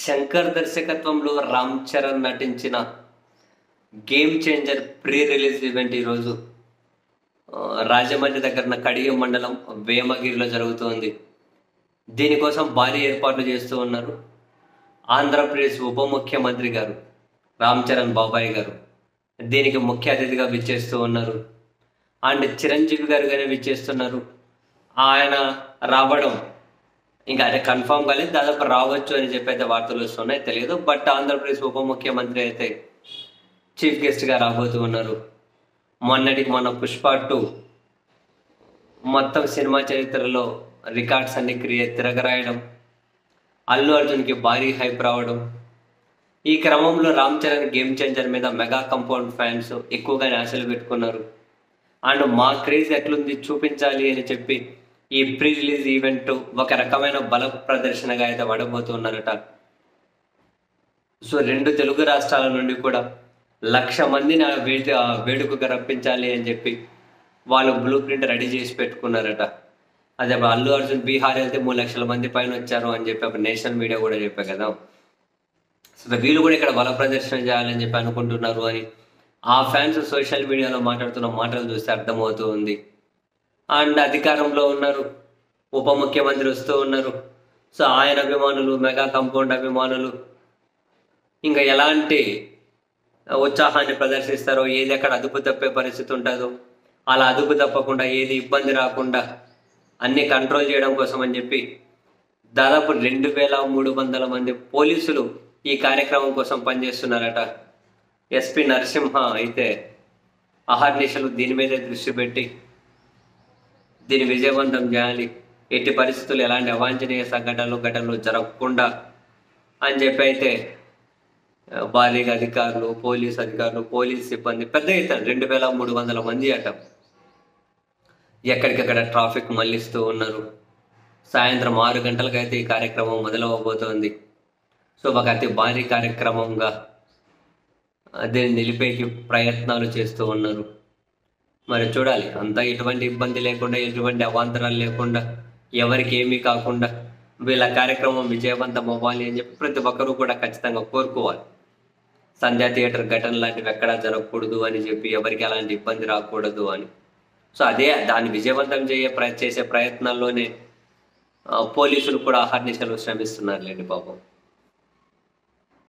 శంకర్ దర్శకత్వంలో రామ్ చరణ్ నటించిన game changer pre release event ఈరోజు రాజమండ్రి దగ్గర కడియం మండలం వేమగిరిలో జరుగుతోంది. దీనికోసం భారీ ఏర్పాట్లు చేస్తూ ఉన్నారు. ఆంధ్రప్రదేశ్ ఉప ముఖ్యమంత్రి గారు రామ్ చరణ్ బాబాయ్ గారు దీనికి ముఖ్య అతిథిగా విచ్చేస్తూ ఉన్నారు. అండ్ చిరంజీవి గారు కానీ విచ్చేస్తున్నారు. ఆయన రావడం ఇంకా అదే కన్ఫామ్ కాలేదు, దాదాపు రావచ్చు అని చెప్పి అయితే వార్తలు వస్తున్నాయి, తెలియదు. బట్ ఆంధ్రప్రదేశ్ ఉప ముఖ్యమంత్రి అయితే చీఫ్ గెస్ట్గా రాబోతూ ఉన్నారు. మొన్న పుష్ప 2 మొత్తం సినిమా చరిత్రలో రికార్డ్స్ అన్ని తిరగరాయడం, అల్లు అర్జున్కి భారీ హైప్ రావడం, ఈ క్రమంలో రామ్ చరణ్ గేమ్ చేంజర్ మీద మెగా కంపౌండ్ ఫ్యాన్స్ ఎక్కువగానే ఆశలు పెట్టుకున్నారు. అండ్ మా క్రేజ్ ఎట్లుంది చూపించాలి అని చెప్పి ఈ ప్రీ రిలీజ్ ఈవెంట్ ఒక రకమైన బల ప్రదర్శనగా అయితే పడబోతున్నారట. సో 2 తెలుగు రాష్ట్రాల నుండి కూడా 1,00,000 మందిని వేడుకగా రప్పించాలి అని చెప్పి వాళ్ళు బ్లూ ప్రింట్ రెడీ చేసి పెట్టుకున్నారట. అదే అల్లు అర్జున్ బీహార్ వెళ్తే 3,00,000 మంది పైన వచ్చారు అని చెప్పి ఒక నేషనల్ మీడియా కూడా చెప్పా కదా. సో వీళ్ళు కూడా ఇక్కడ బల ప్రదర్శన చేయాలని చెప్పి అనుకుంటున్నారు అని ఆ ఫ్యాన్స్ సోషల్ మీడియాలో మాట్లాడుతున్న మాటలు చూస్తే అర్థమవుతూ ఉంది. అండ్ అధికారంలో ఉన్నారు, ఉప ముఖ్యమంత్రి వస్తూ ఉన్నారు. సో ఆయన అభిమానులు, మెగా కంపౌండ్ అభిమానులు ఇంకా ఎలాంటి ఉత్సాహాన్ని ప్రదర్శిస్తారో, ఏది ఎక్కడ అదుపు తప్పే పరిస్థితి ఉంటుందో అలా అదుపు తప్పకుండా, ఏది ఇబ్బంది రాకుండా అన్ని కంట్రోల్ చేయడం కోసం అని చెప్పి దాదాపు 2,300 మంది పోలీసులు ఈ కార్యక్రమం కోసం పనిచేస్తున్నారట. ఎస్పీ నరసింహ అయితే అహర్నిశలు దీని మీదే దృష్టి పెట్టి దీన్ని విజయవంతం చేయాలి, ఎట్టి పరిస్థితులు ఎలాంటి అవాంఛనీయ ఘటనలు జరగకుండా అని చెప్పి అయితే భారీగా అధికారులు, పోలీస్ సిబ్బంది పెద్ద ఎత్తున 2,300 మంది అట ఎక్కడికక్కడ ట్రాఫిక్ మళ్లిస్తూ ఉన్నారు. సాయంత్రం 6 గంటలకైతే ఈ కార్యక్రమం మొదలవబోతోంది. సో ఒక అతి భారీ కార్యక్రమంగా దీన్ని నిలిపేకి ప్రయత్నాలు చేస్తూ ఉన్నారు. మరి చూడాలి, అంతా ఎటువంటి ఇబ్బంది లేకుండా, ఎటువంటి అవాంతరాలు లేకుండా, ఎవరికి ఏమీ కాకుండా వీళ్ళ కార్యక్రమం విజయవంతం అవ్వాలి అని చెప్పి ప్రతి ఒక్కరూ కూడా ఖచ్చితంగా కోరుకోవాలి. సంధ్యా థియేటర్ ఘటన లాంటివి ఎక్కడా జరగకూడదు అని చెప్పి, ఎవరికి అలాంటి ఇబ్బంది రాకూడదు అని. సో దాన్ని విజయవంతం చేసే ప్రయత్నాల్లోనే పోలీసులు కూడా అహర్నిశలు శ్రమిస్తున్నారులేండి పాపం.